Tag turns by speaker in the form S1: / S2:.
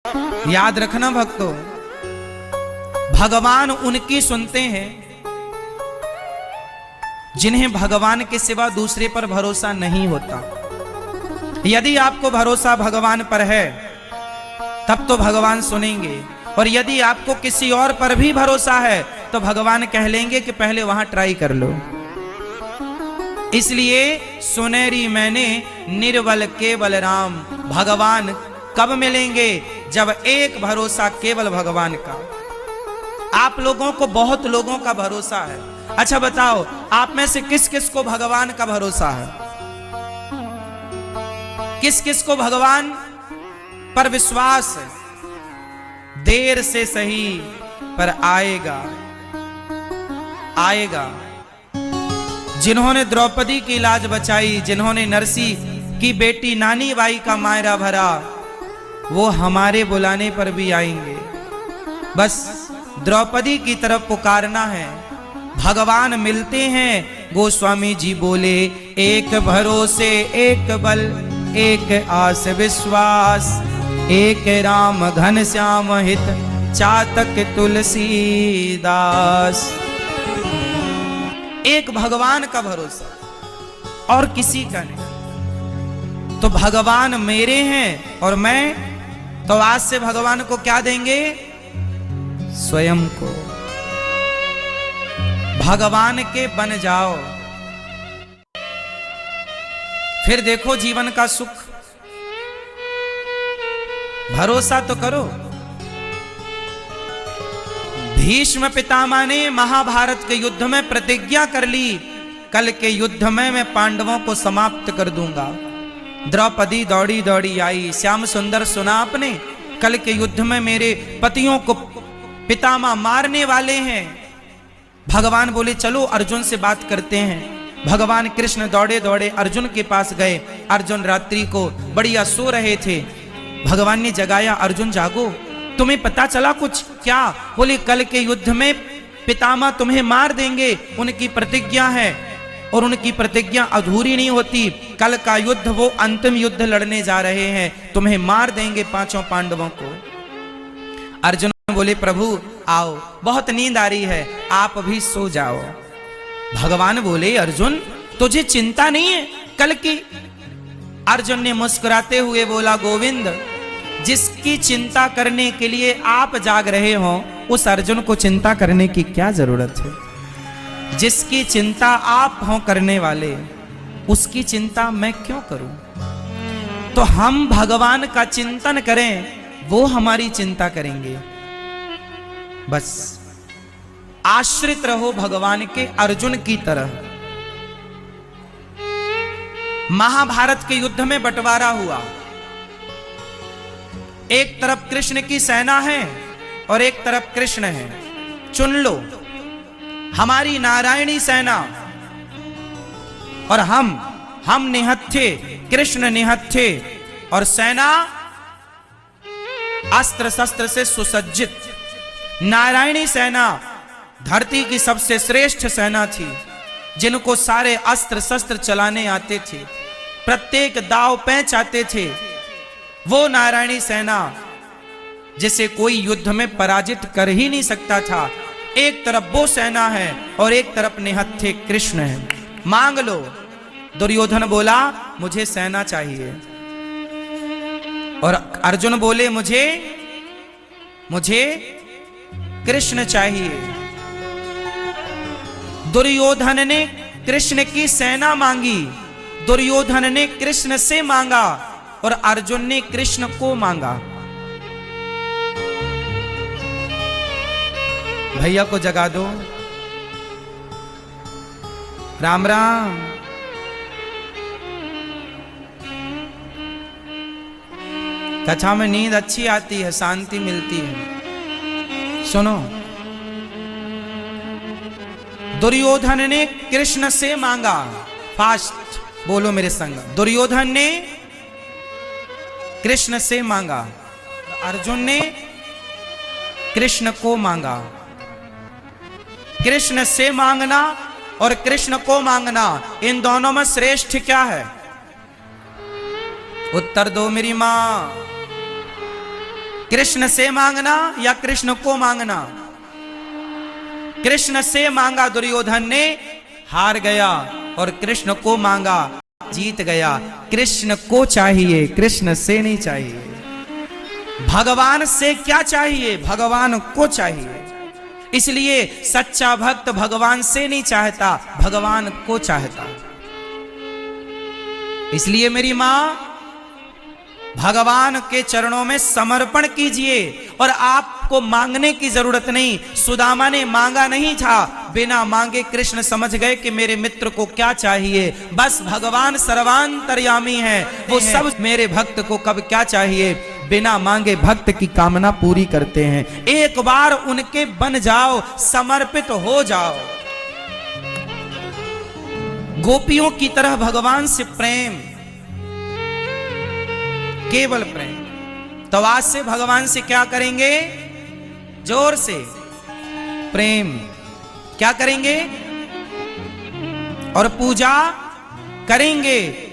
S1: याद रखना भक्तों, भगवान उनकी सुनते हैं जिन्हें भगवान के सिवा दूसरे पर भरोसा नहीं होता। यदि आपको भरोसा भगवान पर है तब तो भगवान सुनेंगे, और यदि आपको किसी और पर भी भरोसा है तो भगवान कह लेंगे कि पहले वहां ट्राई कर लो। इसलिए सुनेरी मैंने निर्बल केवल राम, भगवान कब मिलेंगे? जब एक भरोसा केवल भगवान का। आप लोगों को बहुत लोगों का भरोसा है। अच्छा बताओ, आप में से किस किस को भगवान का भरोसा है? किस किस को भगवान पर विश्वास है? देर से सही पर आएगा, आएगा। जिन्होंने द्रौपदी की लाज बचाई, जिन्होंने नरसी की बेटी नानी बाई का मायरा भरा, वो हमारे बुलाने पर भी आएंगे। बस द्रौपदी की तरफ पुकारना है, भगवान मिलते हैं। गोस्वामी जी बोले, एक भरोसे एक बल, एक आस विश्वास, एक राम घन श्याम हित, चातक तुलसीदास। एक भगवान का भरोसा और किसी का नहीं। तो भगवान मेरे हैं और मैं तो आज से भगवान को क्या देंगे? स्वयं को। भगवान के बन जाओ, फिर देखो जीवन का सुख। भरोसा तो करो। भीष्म पितामह ने महाभारत के युद्ध में प्रतिज्ञा कर ली, कल के युद्ध में मैं पांडवों को समाप्त कर दूंगा। द्रौपदी दौड़ी दौड़ी आई, श्याम सुंदर सुना आपने, कल के युद्ध में मेरे पतियों को पितामह मारने वाले हैं। भगवान बोले चलो अर्जुन से बात करते हैं। भगवान कृष्ण दौड़े दौड़े अर्जुन के पास गए। अर्जुन रात्रि को बढ़िया सो रहे थे। भगवान ने जगाया, अर्जुन जागो, तुम्हें पता चला कुछ? क्या? बोले कल के युद्ध में पितामह तुम्हें मार देंगे, उनकी प्रतिज्ञा है और उनकी प्रतिज्ञा अधूरी नहीं होती। कल का युद्ध वो अंतिम युद्ध लड़ने जा रहे हैं, तुम्हें मार देंगे पांचों पांडवों को। अर्जुन बोले प्रभु आओ, बहुत नींद आ रही है, आप भी सो जाओ। भगवान बोले अर्जुन तुझे चिंता नहीं है कल की? अर्जुन ने मुस्कुराते हुए बोला गोविंद, जिसकी चिंता करने के लिए आप जाग रहे हो उस अर्जुन को चिंता करने की क्या जरूरत है? जिसकी चिंता आप हो करने वाले, उसकी चिंता मैं क्यों करूं? तो हम भगवान का चिंतन करें, वो हमारी चिंता करेंगे। बस आश्रित रहो भगवान के, अर्जुन की तरह। महाभारत के युद्ध में बंटवारा हुआ। एक तरफ कृष्ण की सेना है और एक तरफ कृष्ण है। चुन लो, हमारी नारायणी सेना और हम निहत्थे, कृष्ण निहत्थे, और सेना अस्त्र शस्त्र से सुसज्जित। नारायणी सेना धरती की सबसे श्रेष्ठ सेना थी, जिनको सारे अस्त्र शस्त्र चलाने आते थे, प्रत्येक दाव पैंच आते थे। वो नारायणी सेना जिसे कोई युद्ध में पराजित कर ही नहीं सकता था। एक तरफ वो सेना है और एक तरफ निहत्थे कृष्ण है। मांग लो। दुर्योधन बोला मुझे सेना चाहिए, और अर्जुन बोले मुझे कृष्ण चाहिए। दुर्योधन ने कृष्ण की सेना मांगी, दुर्योधन ने कृष्ण से मांगा और अर्जुन ने कृष्ण को मांगा। भैया को जगा दो। राम राम। कथा में नींद अच्छी आती है, शांति मिलती है। सुनो, दुर्योधन ने कृष्ण से मांगा। फास्ट बोलो मेरे संग। दुर्योधन ने कृष्ण से मांगा, अर्जुन ने कृष्ण को मांगा। कृष्ण से मांगना और कृष्ण को मांगना, इन दोनों में श्रेष्ठ क्या है? उत्तर दो मेरी मां। कृष्ण से मांगना या कृष्ण को मांगना? कृष्ण से मांगा दुर्योधन ने, हार गया, और कृष्ण को मांगा, जीत गया। कृष्ण को चाहिए, कृष्ण से नहीं चाहिए। भगवान से क्या चाहिए? भगवान को चाहिए। इसलिए सच्चा भक्त भगवान से नहीं चाहता, भगवान को चाहता। इसलिए मेरी मां, भगवान के चरणों में समर्पण कीजिए, और आपको मांगने की जरूरत नहीं। सुदामा ने मांगा नहीं था, बिना मांगे कृष्ण समझ गए कि मेरे मित्र को क्या चाहिए। बस भगवान सर्वांतर्यामी है, वो सब मेरे भक्त को कब क्या चाहिए बिना मांगे भक्त की कामना पूरी करते हैं। एक बार उनके बन जाओ, समर्पित हो जाओ। गोपियों की तरह भगवान से प्रेम, केवल प्रेम। तो आज से भगवान से क्या करेंगे? जोर से प्रेम। क्या करेंगे? और पूजा करेंगे।